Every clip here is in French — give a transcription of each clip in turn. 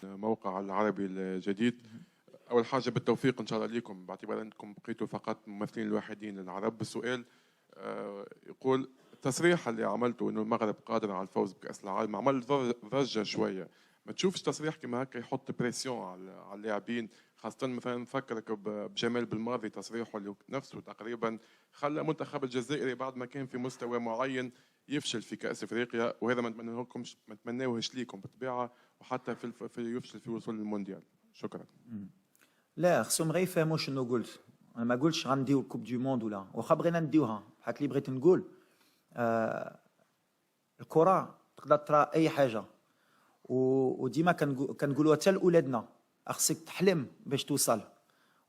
موقع العربي الجديد. أول حاجة بالتوفيق إن شاء الله لكم، باعتبار أنكم بقيتوا فقط ممثلين الوحيدين للعرب. السؤال يقول التصريح اللي عملته إنه المغرب قادر على الفوز بكأس العالم عمل ضجة شوية. ما تشوفش تصريح كما هكا يحط بريسيون على اللاعبين، خاصة مثلا نفكرك بجمال بالماضي، تصريحه اللي نفسه تقريبا خلى المنتخب الجزائري بعد ما كان في مستوى معين يفشل في كأس افريقيا، وهذا ما نتمناوهش ليكم بالطبيعة، وحتى في يفشل في وصول للمونديال. شكرا. لا خصهم غير يفهموا شنو قلت. انا ما قلتش غنديو الكوب دو موند ولا واخا بغينا نديوها، بحال اللي بغيت نقول الكره تقدر ترى اي حاجه، وديما كنقولوها حتى لاولادنا، خصك تحلم باش توصل.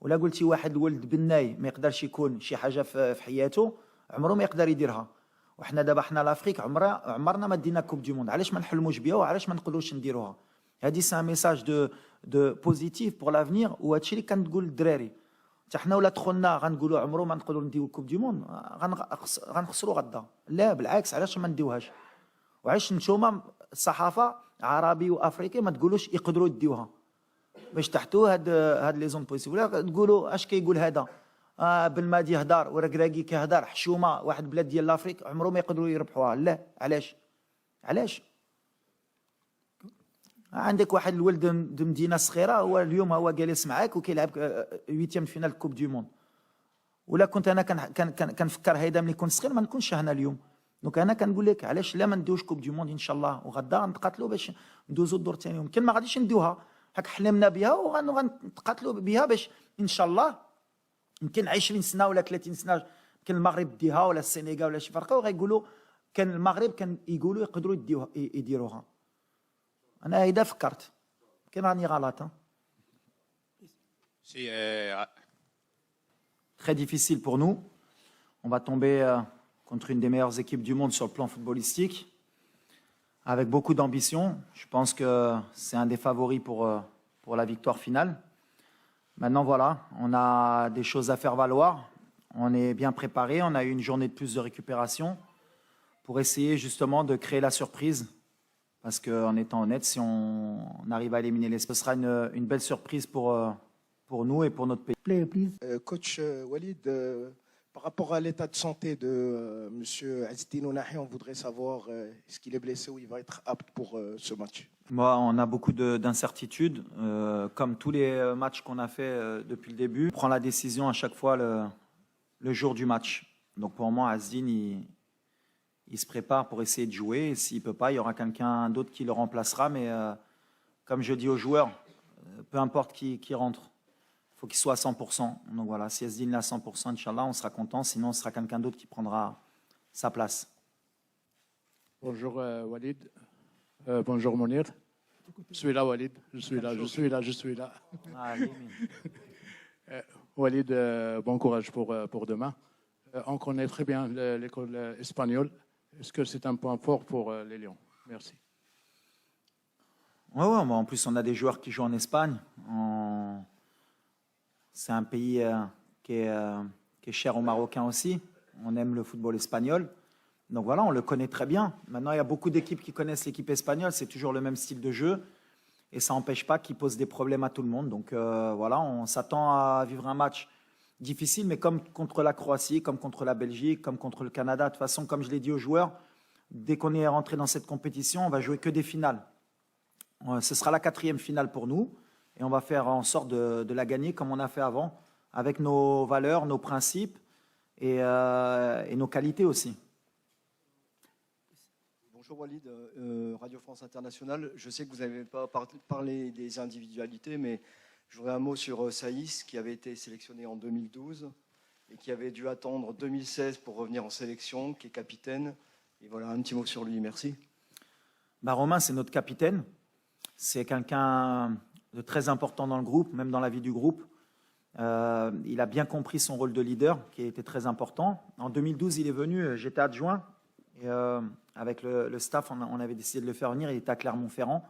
ولا قلتي واحد الولد بناي ما يقدرش يكون شي حاجه في حياته عمره ما يقدر يديرها. وحنا دابا حنا لافريك عمرنا ما دينا كوب دو موند، علاش ما نحلموش بها وعلاش ما نقدروش نديروها؟ هذه سي ان ميساج دو بوزيتيف بور لافنير، وهادشي اللي كنقول للدراري. حتى حنا ولا دخلنا غنقولوا عمره ما نقدروا نديو كوب دو موند، غنخسروا غدا. لا بالعكس، علاش ما نديوهاش؟ وعلاش نتوما الصحافه عربي وافريقي ما تقولوش يقدروا يديوها باش تحتوا هاد لي زون بوزيتيف؟ ولا تقولوا اش كيقول هذا بالمادي يهدر وركراكي كيهدر حشومه واحد بلاد ديال لافريك عمره ما يقدروا يربحوها. لا علاش عندك واحد الولد د مدينه صغيره هو اليوم هو جالس معاك وكيلعب 8 فينال كوب دو موند. ولا كنت انا كنفكر هيدا ملي كنت صغير ما نكونش هنا اليوم. دونك انا كنقول لك علاش لا ما ندوش كوب دو موند ان شاء الله، وغدا نتقاتلوا باش ندوزوا الدور الثاني. يمكن ما غاديش ندوها، هاك حلمنا بها وغنتقاتلوا بها باش ان شاء الله يمكن 20 سنه ولا 30 سنه يمكن المغرب ديها ولا السنغال ولا شي فرقه وغيقولوا كان المغرب كان يقولوا يقدروا يديروها. أنا هيدا فكرت، يمكن راني غلط. Très difficile pour nous. On va tomber contre une des meilleures équipes du monde sur le plan footballistique, avec beaucoup d'ambition. Je pense que c'est un des favoris pour la victoire finale. Maintenant, voilà, on a des choses à faire valoir. On est bien préparé. On a eu une journée de plus de récupération pour essayer justement de créer la surprise. Parce qu'en étant honnête, si on arrive à éliminer l'Espagne, ce sera une belle surprise pour nous et pour notre pays. Player, please. Coach Walid, par rapport à l'état de santé de M. Azedine Ounahi, on voudrait savoir est-ce qu'il est blessé ou il va être apte pour ce match? Moi, on a beaucoup d'incertitudes, comme tous les matchs qu'on a fait depuis le début. On prend la décision à chaque fois le jour du match. Donc pour moi, Azedine, il se prépare pour essayer de jouer. Et s'il ne peut pas, il y aura quelqu'un d'autre qui le remplacera. Mais comme je dis aux joueurs, peu importe qui rentre, il faut qu'il soit à 100%. Donc voilà, si Azedine est à 100%, Inch'Allah, on sera content. Sinon, ce sera quelqu'un d'autre qui prendra sa place. Bonjour Walid. Bonjour Mounir. Je suis là, Walid. Je suis là. Walid, bon courage pour demain. On connaît très bien l'école espagnole. Est-ce que c'est un point fort pour les Lions? Merci. Ouais, en plus, on a des joueurs qui jouent en Espagne. C'est un pays qui est cher aux Marocains aussi. On aime le football espagnol. Donc voilà, on le connaît très bien. Maintenant, il y a beaucoup d'équipes qui connaissent l'équipe espagnole. C'est toujours le même style de jeu. Et ça n'empêche pas qu'ils posent des problèmes à tout le monde. Donc voilà, on s'attend à vivre un match difficile, mais comme contre la Croatie, comme contre la Belgique, comme contre le Canada. De toute façon, comme je l'ai dit aux joueurs, dès qu'on est rentré dans cette compétition, on va jouer que des finales. Ce sera la 4e finale pour nous et on va faire en sorte de la gagner comme on a fait avant, avec nos valeurs, nos principes et nos qualités aussi. Bonjour Walid, Radio France Internationale. Je sais que vous n'avez pas parlé des individualités, mais j'aurais un mot sur Saïs, qui avait été sélectionné en 2012 et qui avait dû attendre 2016 pour revenir en sélection, qui est capitaine. Et voilà, un petit mot sur lui, merci. Romain, c'est notre capitaine. C'est quelqu'un de très important dans le groupe, même dans la vie du groupe. Il a bien compris son rôle de leader, qui a été très important. En 2012, il est venu, j'étais adjoint. Et, avec le staff, on avait décidé de le faire venir. Il était à Clermont-Ferrand.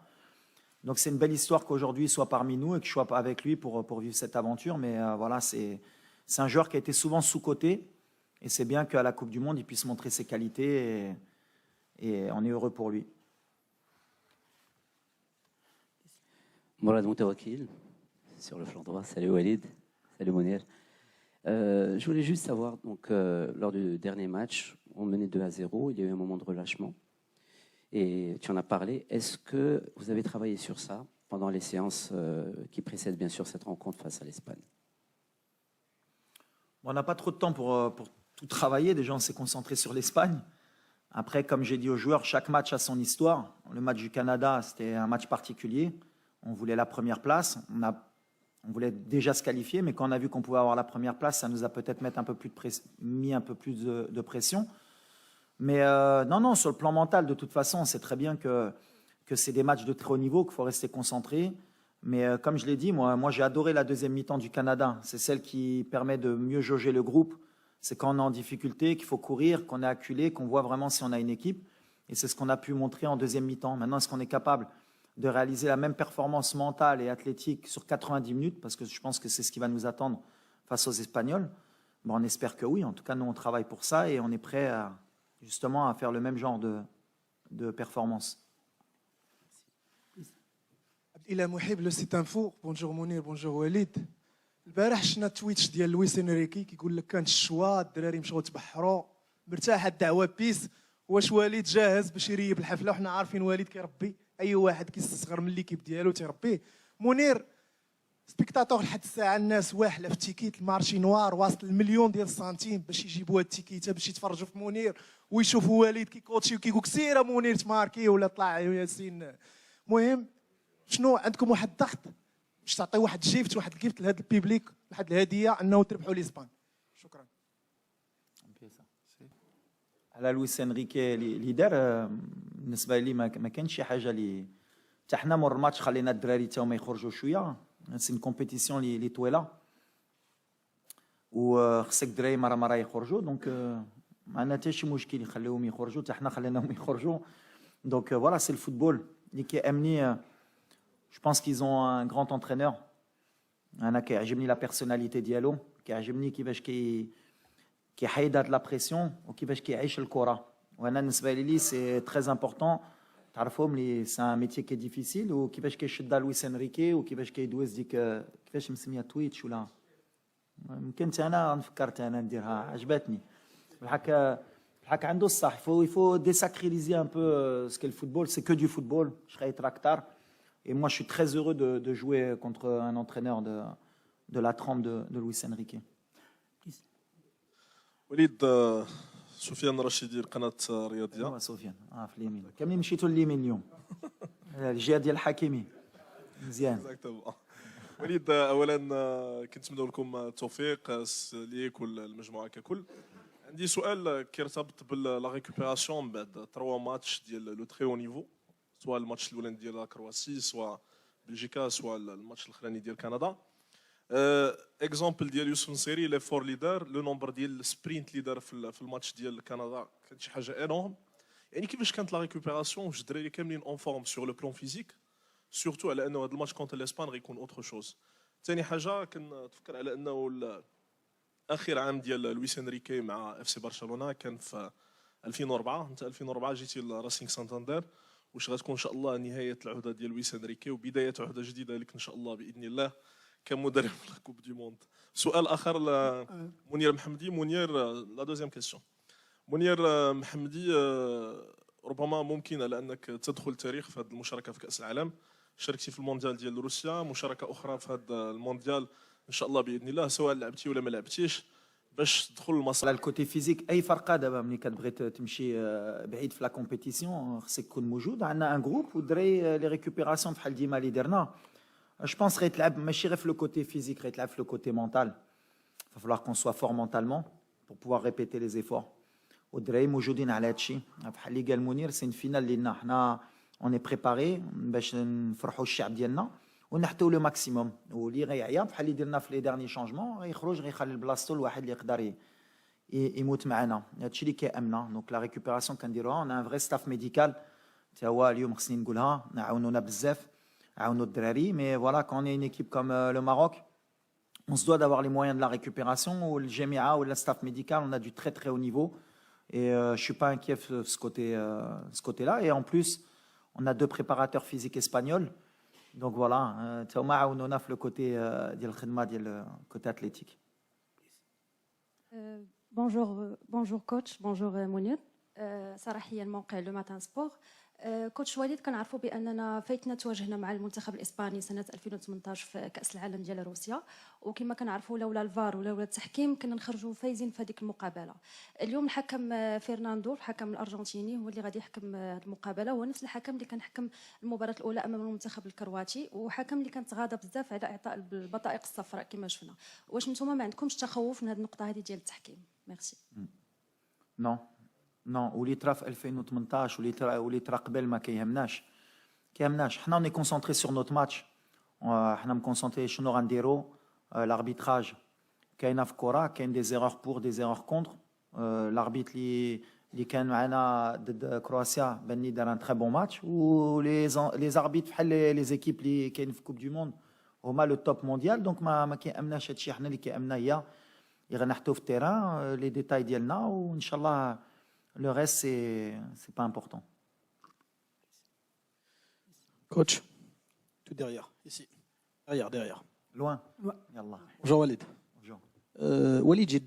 Donc c'est une belle histoire qu'aujourd'hui il soit parmi nous et que je sois avec lui pour vivre cette aventure. Mais voilà, c'est un joueur qui a été souvent sous-coté, Et c'est bien qu'à la Coupe du Monde, il puisse montrer ses qualités et on est heureux pour lui. Mourad Moutawakil, sur le flanc droit. Salut Walid, salut Mounir. Je voulais juste savoir, donc, lors du dernier match, on menait 2-0, il y a eu un moment de relâchement. Et tu en as parlé. Est-ce que vous avez travaillé sur ça pendant les séances qui précèdent bien sûr cette rencontre face à l'Espagne? Bon, on n'a pas trop de temps pour tout travailler. Déjà, on s'est concentré sur l'Espagne. Après, comme j'ai dit aux joueurs, chaque match a son histoire. Le match du Canada, c'était un match particulier. On voulait la première place. On voulait déjà se qualifier, mais quand on a vu qu'on pouvait avoir la première place, ça nous a peut-être mis un peu plus de pression. Mais non, sur le plan mental, de toute façon, on sait très bien que c'est des matchs de très haut niveau, qu'il faut rester concentré. Mais comme je l'ai dit, moi j'ai adoré la deuxième mi-temps du Canada. C'est celle qui permet de mieux jauger le groupe. C'est quand on est en difficulté, qu'il faut courir, qu'on est acculé, qu'on voit vraiment si on a une équipe. Et c'est ce qu'on a pu montrer en deuxième mi-temps. Maintenant, est-ce qu'on est capable de réaliser la même performance mentale et athlétique sur 90 minutes? Parce que je pense que c'est ce qui va nous attendre face aux Espagnols. Bon, on espère que oui. En tout cas, nous, on travaille pour ça et on est prêt justement à faire le même genre de performance. الى محب لو سيت انفو بونجور منير بونجور وليد. البارح شفنا التويتش ديال لويس انريكي كيقول لك كانت الشوا الدراري مشاو تبحروا مرتاحه الدعوه بيس. واش وليد جاهز باش يريب الحفله؟ وحنا عارفين وليد كيربي اي واحد كيستصغر من ليكيب ديالو تيربيه. منير سبيكتاتور لحد الساعه الناس واحله في التيكيت المارشي نوار واصل المليون ديال السنتيم باش يجيبوا هاد التيكيته باش يتفرجوا في منير ويشوفوا وليد كيكوتشي وكيقول سير منير تماركي ولا طلع ياسين. المهم شنو عندكم واحد الضغط باش تعطي واحد الجيفت لهذا البيبليك، واحد الهديه انه تربحوا لاسبان؟ شكرا. على لويس انريكي اللي دار بالنسبه لي ما كانش شي حاجه اللي حتى حنا مور الماتش خلينا الدراري تا هما يخرجوا شويه. سي اون كومبيتيسيون اللي طويله وخصك الدراري مره يخرجوا. دونك ما عندنا حتى شي مشكل يخليوهم يخرجوا حتى حنا خليناهم يخرجوا. دونك فوالا سي الفوتبول اللي كيامني. Je pense qu'ils ont un grand entraîneur. انا كيعجبني لا بيرسوناليتي ديالو، كيعجبني كيفاش كيحيد هاد لا بريسيون وكيفاش كيعيش الكره. وانا بالنسبه لي سي تري امبورطون تعرفوا ملي سي ان ميتي كي ديفيسيل وكيفاش كيشدها لويس انريكي وكيفاش كيدوز ديك كيفاش مسميه تويتش ولا يمكن انا فكرت انا نديرها عجبتني بالحق عنده الصح. يفو ديساكريليزي ان بو سكي الفوتبول سي كو دو فوتبول شري تراكتار. Et moi, je suis très heureux de jouer contre un entraîneur de la trempe de Luis Enrique. وليد سفيان رشيدي قناة رياضية. ايوا سفيان في اليمين كاملين مشيتوا لليمين اليوم. الجهه ديال الحكيمي مزيان. وليد اولا كنتمنوا لكم التوفيق ليك والمجموعه ككل. عندي سؤال كيرتبط بلا ريكوبيراسيون بعد 3 ماتش ديال لو تري او نيفو، سواء الماتش الاولاني ديال كرواسي سواء بلجيكا سواء الماتش الاخراني ديال كندا. اكزومبل ديال يوسف نصيري لي فور ليدر لو نومبر ديال السبرينت ليدر في الماتش ديال كندا كانت شي حاجه انورم. يعني كيفاش كانت لا ريكوبيراسيون واش الدراري كاملين اون فورم سور لو بلون فيزيك سورتو على انه هذا الماتش كونتر الاسبان غيكون اوتر شوز. ثاني حاجه كنتفكر على انه اخر عام ديال لويس انريكي مع اف سي برشلونه كان في 2004. انت 2004 جيتي لراسينغ سانتاندير. واش غتكون ان شاء الله نهايه العهده ديال لويس انريكي وبدايه عهده جديده لك ان شاء الله باذن الله كمدرب في الكوب دي موند؟ سؤال اخر لمنير محمدي. منير لا دوزيام كيسيون. منير محمدي ربما ممكن على انك تدخل التاريخ في هذه المشاركه في كاس العالم. شاركتي في المونديال ديال روسيا، مشاركه اخرى في هذا المونديال ان شاء الله باذن الله سواء لعبتي ولا ما لعبتيش باش تدخل المسرح. على الكوتي فيزيك اي فرقه دابا ملي كتبغي تمشي بعيد في لا كومبيتيسيون خصك تكون موجود. عندنا ان جروب والدراري لي ريكوبيراسيون بحال ديما اللي درنا. جو بونس غيتلعب ماشي غير في لو كوتي فيزيك، غيتلعب في لو كوتي مونتال. va falloir qu'on soit fort mentalement pour pouvoir répéter les efforts. والدراري موجودين على هادشي بحال اللي قال منير. سي فينال لينا حنا اون اي بريباري باش نفرحوا الشعب ديالنا ونحتوا لو ماكسيموم. واللي غيعيا بحال اللي درنا في لي ديرني شونجمون غيخرج غيخلي بلاصتو لواحد اللي يقدر يموت معنا. هادشي اللي كيامنا. دونك لا ريكوبيراسيون كنديروها. اون ان فري ستاف ميديكال تا هو اليوم خصني نقولها عاونونا بزاف، عاونوا الدراري. مي فوالا كون اون ايكيب كوم لو ماروك on se doit d'avoir les moyens de la récupération. Ou le GMA ou le staff médical, on a du très très haut niveau. Et je ne suis pas inquiet de ce côté-là. Et en plus, on a 2 préparateurs physiques espagnols. Donc voilà, on a le côté athlétique. Bonjour coach, bonjour Mounir. صراحيا الموقع لو ماتان سبور. كوتش وليد كنعرفوا باننا فايتنا تواجهنا مع المنتخب الاسباني سنه 2018 في كاس العالم ديال روسيا، وكما كنعرفوا لولا الفار ولولا التحكيم كنا نخرجوا فايزين في هذيك المقابله. اليوم الحكم فرناندو الحكم الارجنتيني هو اللي غادي يحكم هذه المقابله، هو نفس الحكم اللي كان حكم المباراه الاولى امام المنتخب الكرواتي، وحكم اللي كان تغاضى بزاف على اعطاء البطائق الصفراء كما شفنا. واش نتوما ما عندكمش تخوف من هذه النقطه هذه ديال التحكيم؟ ميرسي. نو واللي طرا في 2018 واللي طرا قبل ما كيهمناش. حنا اوني كونسونطري سور نوت ماتش. حنا مكونسونطري شنو غنديرو. الاربيتراج كاينه في الكره، كاين دي زيرور بور دي زيرور كونتر. الاربيت اللي كان معنا ضد كرواتيا باني دار ان تري بون ماتش، و لي زاربيت بحال لي زيكيب اللي كاين في كوب دو موند هما لو توب مونديال. دونك ما كيامناش هادشي. حنا اللي كيامنا هي غنحطو في التيران لي ديتاي ديالنا، وان شاء الله le reste c'est pas important. Coach, tout derrière, ici. Derrière. Loin. Yallah. Bonjour Walid. Bonjour. Walid, j'ai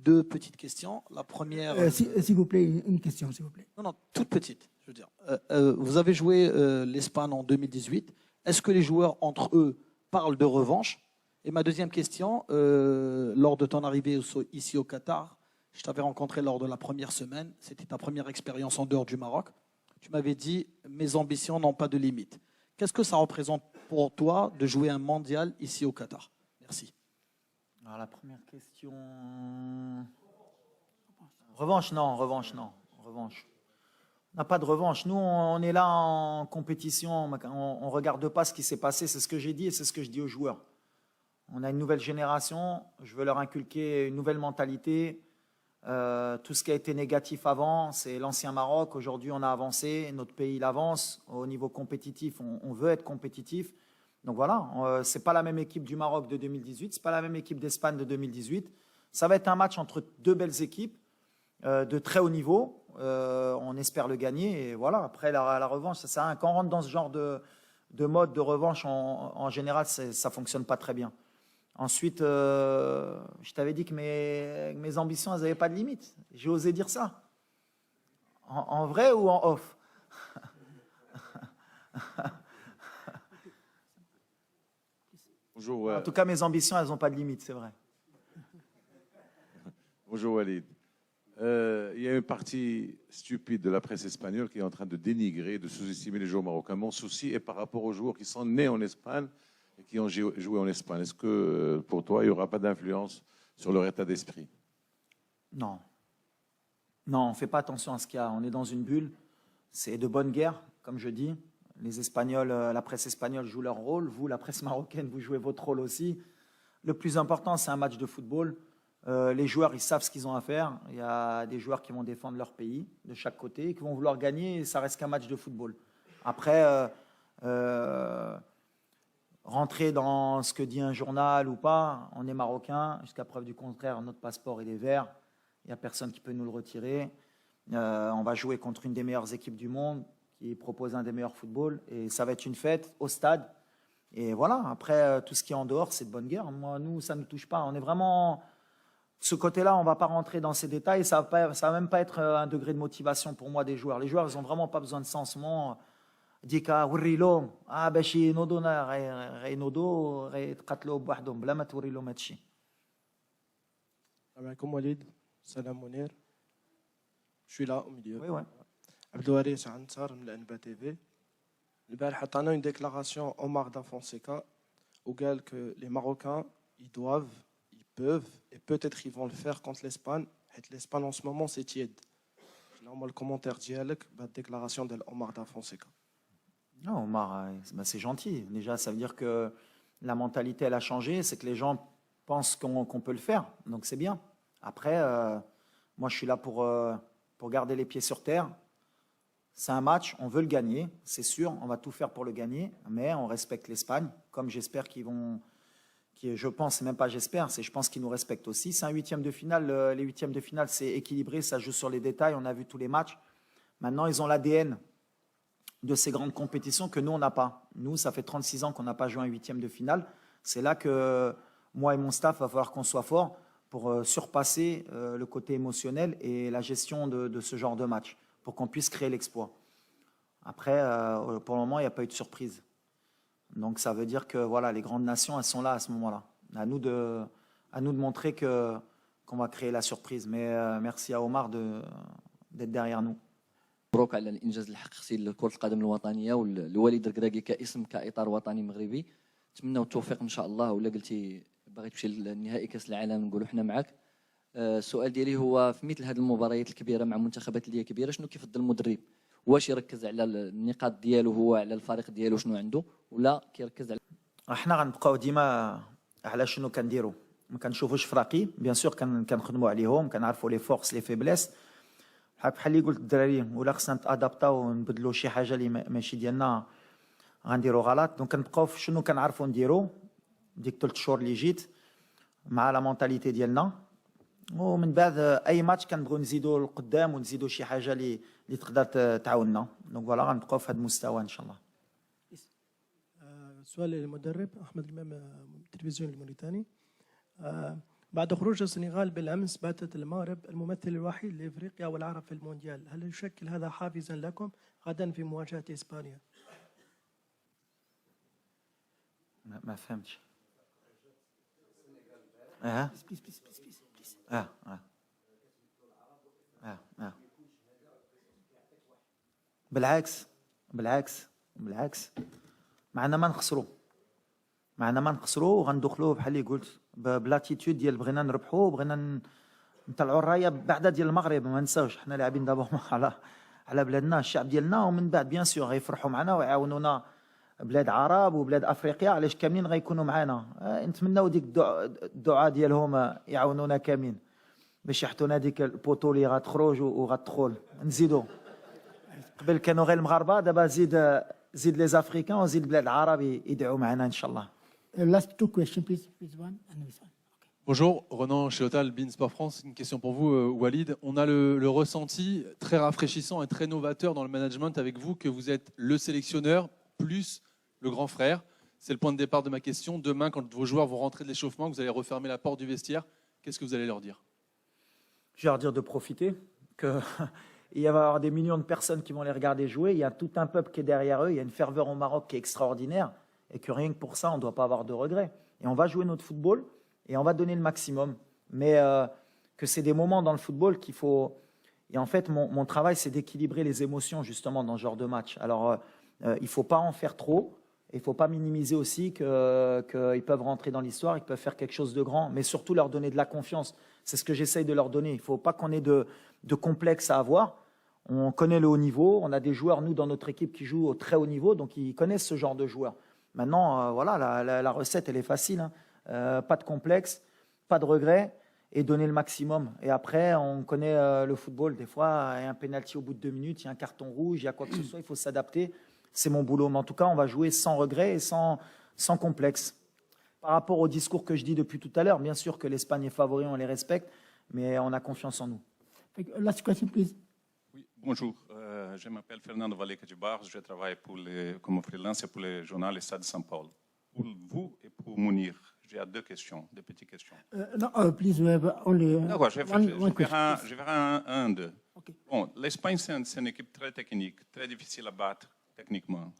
deux petites questions. La première. S'il vous plaît, une question, s'il vous plaît. Non, toute petite. Je veux dire, vous avez joué l'Espagne en 2018. Est-ce que les joueurs entre eux parlent de revanche? Et ma deuxième question, lors de ton arrivée ici au Qatar, je t'avais rencontré lors de la première semaine. C'était ta première expérience en dehors du Maroc. Tu m'avais dit « Mes ambitions n'ont pas de limite ». Qu'est-ce que ça représente pour toi de jouer un mondial ici au Qatar? Merci. Alors, la première question... Revanche, non. Revanche. On n'a pas de revanche. Nous, on est là en compétition. On ne regarde pas ce qui s'est passé. C'est ce que j'ai dit et c'est ce que je dis aux joueurs. On a une nouvelle génération. Je veux leur inculquer une nouvelle mentalité. Tout ce qui a été négatif avant, c'est l'ancien Maroc. Aujourd'hui, on a avancé, notre pays il avance. Au niveau compétitif, on veut être compétitif. Donc voilà, ce n'est pas la même équipe du Maroc de 2018, ce n'est pas la même équipe d'Espagne de 2018. Ça va être un match entre 2 belles équipes de très haut niveau. On espère le gagner. Et voilà, après la revanche, ça sert à rien. Quand on rentre dans ce genre de mode de revanche, en général, ça ne fonctionne pas très bien. Ensuite, je t'avais dit que mes ambitions, elles n'avaient pas de limite. J'ai osé dire ça. En vrai ou en off? Bonjour. En tout cas, mes ambitions, elles n'ont pas de limite, c'est vrai. Bonjour Walid. Il y a une partie stupide de la presse espagnole qui est en train de dénigrer, de sous-estimer les joueurs marocains. Mon souci est par rapport aux joueurs qui sont nés en Espagne et qui ont joué en Espagne. Est-ce que pour toi, il n'y aura pas d'influence sur leur état d'esprit? Non. Non, on ne fait pas attention à ce qu'il y a. On est dans une bulle. C'est de bonne guerre, comme je dis. Les Espagnols, la presse espagnole joue leur rôle. Vous, la presse marocaine, vous jouez votre rôle aussi. Le plus important, c'est un match de football. Les joueurs, ils savent ce qu'ils ont à faire. Il y a des joueurs qui vont défendre leur pays de chaque côté et qui vont vouloir gagner. Et ça reste qu'un match de football. Après, rentrer dans ce que dit un journal ou pas, on est marocain. Jusqu'à preuve du contraire, notre passeport, il est vert. Il n'y a personne qui peut nous le retirer. On va jouer contre une des meilleures équipes du monde qui propose un des meilleurs footballs. Et ça va être une fête au stade. Et voilà, après, tout ce qui est en dehors, c'est de bonne guerre. Moi, nous, ça ne nous touche pas. On est vraiment... De ce côté-là, on ne va pas rentrer dans ces détails. Ça ne va même pas être un degré de motivation pour moi des joueurs. Les joueurs, ils n'ont vraiment pas besoin de ça en ce moment. ديكا وري لهم باش ينوضونا غينوضوا غيتقاتلوا بوحدهم بلا ما توري لهم هادشي. السلام عليكم وليد. سلام منير. Je suis là au milieu. Oui, ouais. Abdouaris Ansar من الانبا تي في. البارح عطانا une déclaration Omar Da Fonseca où قال que les Marocains ils doivent, ils peuvent et peut-être ils vont le faire contre l'Espagne. L'Espagne en ce moment c'est tiède. Là moi le commentaire ديالك la déclaration de Omar Da Fonseca. Non, Omar, c'est gentil. Déjà, ça veut dire que la mentalité, elle a changé. C'est que les gens pensent qu'on peut le faire. Donc, c'est bien. Après, moi, je suis là pour garder les pieds sur terre. C'est un match, on veut le gagner, c'est sûr. On va tout faire pour le gagner. Mais on respecte l'Espagne, comme j'espère qu'ils vont qui est, je pense, c'est même pas j'espère, c'est je pense qu'ils nous respectent aussi. C'est un huitième de finale. Les huitièmes de finale, c'est équilibré, ça joue sur les détails. On a vu tous les matchs. Maintenant, ils ont l'ADN de ces grandes compétitions que nous, on n'a pas. Nous, ça fait 36 ans qu'on n'a pas joué un huitième de finale. C'est là que moi et mon staff, va falloir qu'on soit fort pour surpasser le côté émotionnel et la gestion de ce genre de match, pour qu'on puisse créer l'exploit. Après, pour le moment, il n'y a pas eu de surprise. Donc ça veut dire que voilà, les grandes nations, elles sont là à ce moment-là. À nous de montrer qu'on va créer la surprise. Mais merci à Omar d'être derrière nous. مبروك على الانجاز اللي حققتي لكره القدم الوطنيه والوالد الركراكي كاسم كاطار وطني مغربي. نتمنوا التوفيق ان شاء الله. ولا قلتي باغي تمشي للنهائي كاس العالم نقولوا حنا معك. السؤال ديالي هو في مثل هذه المباريات الكبيره مع منتخبات اللي هي كبيره شنو كيفضل المدرب؟ واش يركز على النقاط ديالو هو على الفريق ديالو شنو عنده ولا كيركز على احنا غنبقاو ديما على شنو كنديروا. ما كنشوفوش فراقي بيان سور كنخدموا عليهم كنعرفوا لي فورس لي فيبليس بحال اللي قلت الدراري ولا خصنا نتادابطاو ونبدلوا شي حاجه اللي ماشي ديالنا غنديروا غلط. دونك كنبقاو في شنو كنعرفوا نديروا ديك 3 شهور اللي جيت مع لا مونتاليتي ديالنا. ومن بعد اي ماتش كنبغيو نزيدوا لقدام ونزيدوا شي حاجه اللي تقدر تعاوننا. دونك فوالا غنبقاو في هذا المستوى ان شاء الله. سؤال للمدرب احمد الامام التلفزيون الموريتاني. بعد خروج السنغال بالامس باتت المغرب الممثل الوحيد لافريقيا والعرب في المونديال، هل يشكل هذا حافزا لكم غدا في مواجهه اسبانيا؟ ما فهمتش. بالعكس معنا ما نخسروا وغندخلوا بحال اللي قلت بلاتيتود ديال بغينا نربحوا بغينا نطلعوا الرايه بعدا ديال المغرب. ما نساوش حنا لاعبين دابا على بلادنا الشعب ديالنا ومن بعد بيان سور غيفرحوا معنا ويعاونونا بلاد عرب وبلاد افريقيا علاش كاملين غيكونوا معنا. نتمناو ديك الدعاء ديالهم يعاونونا كاملين باش يحطونا ديك البوطو اللي غتخرج وغتدخل. نزيدوا قبل كانوا غير المغاربه دابا زيد لي افريكان وزيد بلاد العرب يدعوا معنا ان شاء الله. Last two questions, please one and this one. Bonjour, Renan Chéotal, Bein Sport France. Une question pour vous, Walid. On a le ressenti très rafraîchissant et très novateur dans le management avec vous que vous êtes le sélectionneur plus le grand frère. C'est le point de départ de ma question. Demain, quand vos joueurs vont rentrer de l'échauffement, que vous allez refermer la porte du vestiaire, qu'est-ce que vous allez leur dire? Je vais leur dire de profiter, qu'il va y avoir des millions de personnes qui vont les regarder jouer. Il y a tout un peuple qui est derrière eux. Il y a une ferveur au Maroc qui est extraordinaire. Et que rien que pour ça, on ne doit pas avoir de regrets. Et on va jouer notre football et on va donner le maximum. Mais que c'est des moments dans le football qu'il faut... Et en fait, mon travail, c'est d'équilibrer les émotions justement dans ce genre de match. Alors, il ne faut pas en faire trop. Il ne faut pas minimiser aussi qu'ils peuvent rentrer dans l'histoire, ils peuvent faire quelque chose de grand. Mais surtout leur donner de la confiance. C'est ce que j'essaye de leur donner. Il ne faut pas qu'on ait de complexe à avoir. On connaît le haut niveau. On a des joueurs, nous, dans notre équipe, qui jouent au très haut niveau. Donc, ils connaissent ce genre de joueurs. Maintenant, voilà, la recette, elle est facile. Hein. Pas de complexe, pas de regret et donner le maximum. Et après, on connaît le football. Des fois, il y a un penalty au bout de 2 minutes, il y a un carton rouge, il y a quoi que ce soit, il faut s'adapter. C'est mon boulot. Mais en tout cas, on va jouer sans regret et sans complexe. Par rapport au discours que je dis depuis tout à l'heure, bien sûr que l'Espagne est favori, on les respecte, mais on a confiance en nous. Last question, please. Oui, bonjour. Je m'appelle Fernando Valeca de Barros. Je travaille comme freelance pour le journal Estado de São Paulo. Pour vous et pour Mounir, j'ai 2 questions, 2 petites questions. No, please, we have only D'accord, je question. verrai un d'eux. Okay. Bon, l'Espagne, c'est une équipe très technique, très difficile à battre techniquement.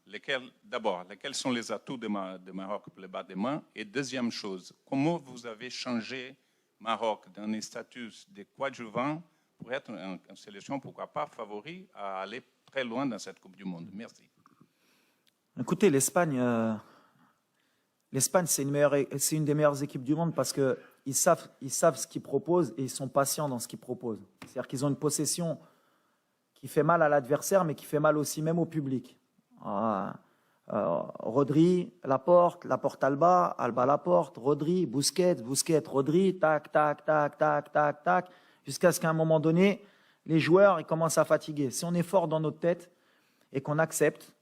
D'abord, lesquels sont les atouts de Maroc pour le battre demain? Et deuxième chose, comment vous avez changé Maroc d'un statut de coadjuvant pour être une sélection, pourquoi pas, favori à aller très loin dans cette Coupe du Monde? Merci. Écoutez, l'Espagne, c'est une des meilleures équipes du monde parce qu'ils savent ce qu'ils proposent et ils sont patients dans ce qu'ils proposent. C'est-à-dire qu'ils ont une possession qui fait mal à l'adversaire, mais qui fait mal aussi même au public. Rodri, Laporte Alba, Laporte, Rodri, Busquets, Rodri, tac, tac, tac, tac, tac, tac, jusqu'à ce qu'à un moment donné, les joueurs ils commencent à fatiguer. Si on est fort dans notre tête et qu'on accepte,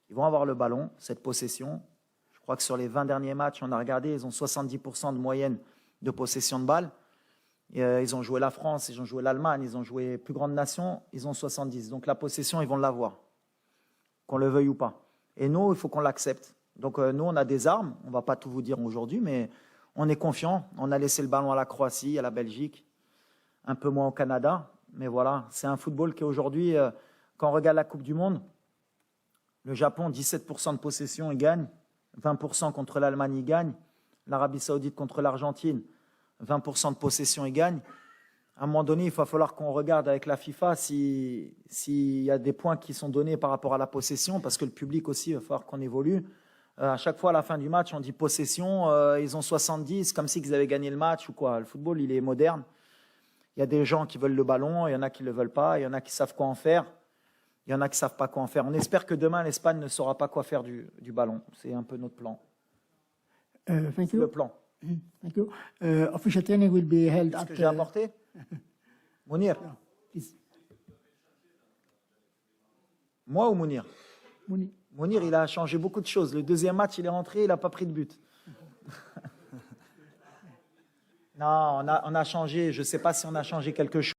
ils vont avoir le ballon, cette possession. Je crois que sur les 20 derniers matchs, on a regardé, ils ont 70% de moyenne de possession de balle. Et, ils ont joué la France, ils ont joué l'Allemagne, ils ont joué plus grandes nations, ils ont 70. Donc la possession, ils vont l'avoir, qu'on le veuille ou pas. Et nous, il faut qu'on l'accepte. Donc nous, on a des armes, on ne va pas tout vous dire aujourd'hui, mais on est confiant. On a laissé le ballon à la Croatie, à la Belgique, un peu moins au Canada. Mais voilà, c'est un football qui aujourd'hui, quand on regarde la Coupe du Monde, le Japon, 17% de possession, il gagne. 20% contre l'Allemagne, il gagne. L'Arabie Saoudite contre l'Argentine, 20% de possession, il gagne. À un moment donné, il va falloir qu'on regarde avec la FIFA s'il y a des points qui sont donnés par rapport à la possession, parce que le public aussi, il va falloir qu'on évolue. À chaque fois, à la fin du match, on dit possession, ils ont 70, comme si ils avaient gagné le match ou quoi. Le football, il est moderne. Il y a des gens qui veulent le ballon, il y en a qui ne le veulent pas, il y en a qui savent quoi en faire, il y en a qui ne savent pas quoi en faire. On espère que demain, l'Espagne ne saura pas quoi faire du ballon. C'est un peu notre plan. Thank C'est you. le plan. Thank you. Official training will be held Est-ce at. que j'ai apporté Mounir. Please. Moi ou Mounir? Mounir. Mounir, il a changé beaucoup de choses. Le deuxième match, il est rentré, il n'a pas pris de but. Non, on a changé. Je ne sais pas si on a changé quelque chose.